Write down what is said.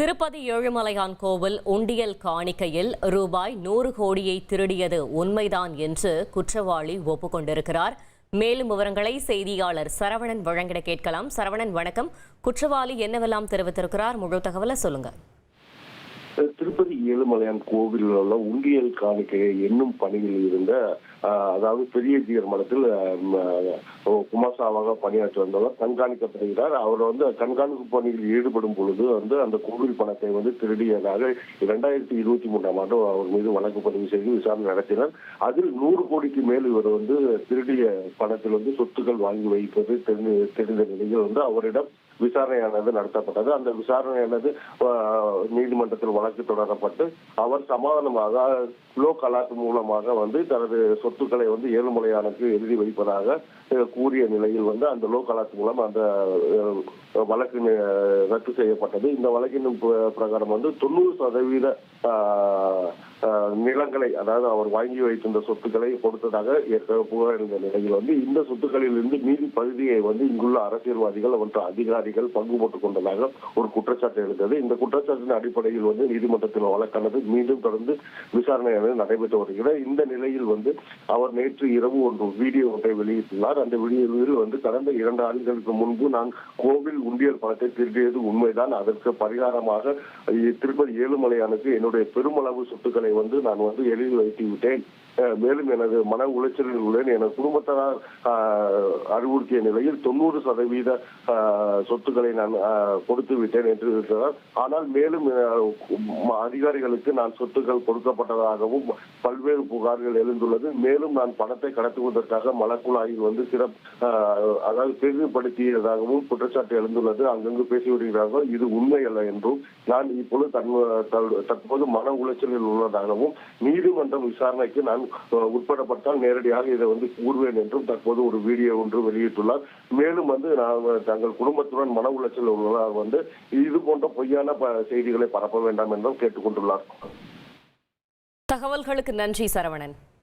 திருப்பதி ஏழுமலையான் கோவில் உண்டியல் காணிக்கையில் ரூபாய் 100 கோடியை திருடியது உண்மைதான் என்று குற்றவாளி ஒப்புக்கொண்டிருக்கிறார். மேலும் விவரங்களை செய்தியாளர் சரவணன் வழங்கிட கேட்கலாம். சரவணன், வணக்கம். குற்றவாளி என்னவெல்லாம் தெரிவித்திருக்கிறார்? முழு தகவலை சொல்லுங்க. திருப்பதி ஏழுமலையான் கோவிலில் உள்ள உண்டியல் காணிக்கையை எண்ணும் பணியில் இருந்த அதாவது பெரிய ஜீயர் மடத்தில் குமாசாவாக பணியாற்றி வந்தவர் கண்காணிக்கப்படுகிறார். அவர் கண்காணிப்பு பணியில் ஈடுபடும் பொழுது அந்த கோவில் பணத்தை திருடியதாக 2023ஆம் ஆண்டு அவர் மீது வழக்கு பதிவு செய்து விசாரணை நடத்தினர். அதில் 100 கோடிக்கு மேல் இவர் திருடிய பணத்தில் சொத்துக்கள் வாங்கி வைப்பது தெரிந்த நிலையில் அவரிடம் விசாரணையானது நடத்தப்பட்டது. அந்த விசாரணையானது நீதிமன்றத்தில் வழக்கு தொடரப்பட்டு அவர் சமாதானமாக லோக் அலாட் மூலமாக தனது சொத்துக்களை ஏழுமலையானுக்கு எழுதி வைப்பதாக கூறிய நிலையில் அந்த லோக் அலாட் மூலம் அந்த வழக்கு ரத்து செய்யப்பட்டது. இந்த வழக்கின் பிரகாரம் 90% நிலங்களை, அதாவது அவர் வாங்கி வைத்திருந்த சொத்துக்களை கொடுத்ததாக புகார் இருந்த நிலையில் இந்த சொத்துக்களில் இருந்து மீதி பகுதியை இங்குள்ள அரசியல்வாதிகள் மற்றும் அதிகாரிகள் பங்கு போட்டுக் கொண்டதாக ஒரு குற்றச்சாட்டு எழுந்தது. இந்த குற்றச்சாட்டின் அடிப்படையில் நீதிமன்றத்தில் வழக்கானது மீண்டும் தொடர்ந்து விசாரணையானது நடைபெற்று வருகிறது. இந்த நிலையில் அவர் நேற்று இரவு வீடியோ ஒன்றை வெளியிட்டுள்ளார். அந்த வீடியோவில் கடந்த 2 ஆண்டுகளுக்கு முன்பு நான் கோவில் உண்டியல் பணத்தை திருடியது உண்மைதான், அதற்கு பரிகாரமாக திருப்பதி ஏழுமலையானுக்கு என்னுடைய பெருமளவு சொத்துக்களை நான் எழுதி வைத்து விட்டேன். மேலும் எனது மன உளைச்சலில் உள்ளேன். எனது குடும்பத்தார் அறிவுறுத்திய நிலையில் 90% சொத்துக்களை நான் கொடுத்து விட்டேன் என்று இருக்கிறார். ஆனால் மேலும் அதிகாரிகளுக்கு நான் சொத்துக்கள் கொடுக்கப்பட்டதாகவும் பல்வேறு புகார்கள் எழுந்துள்ளது. மேலும் நான் பணத்தை கடத்துவதற்காக மலக்குழாயில் அதாவது பெரிதுபடுத்தியதாகவும் குற்றச்சாட்டு எழுந்துள்ளது. அங்கங்கு பேசி வருகிறார்கள். இது உண்மை அல்ல என்றும் நான் இப்பொழுது தற்போது மன உளைச்சலில் உள்ளதாகவும் நீதிமன்றம் விசாரணைக்கு நான் உட்படப்பட்டால் நேரடியாக இதை கூறுவேன் என்றும் தற்போது ஒரு வீடியோ ஒன்று வெளியிட்டுள்ளார். மேலும் தங்கள் குடும்பத்துடன் மன உளைச்சல் உள்ளதால் இது போன்ற பொய்யான செய்திகளை பரப்ப வேண்டாம் என்றும் கேட்டுக்கொண்டுள்ளார். தகவல்களுக்கு நன்றி சரவணன்.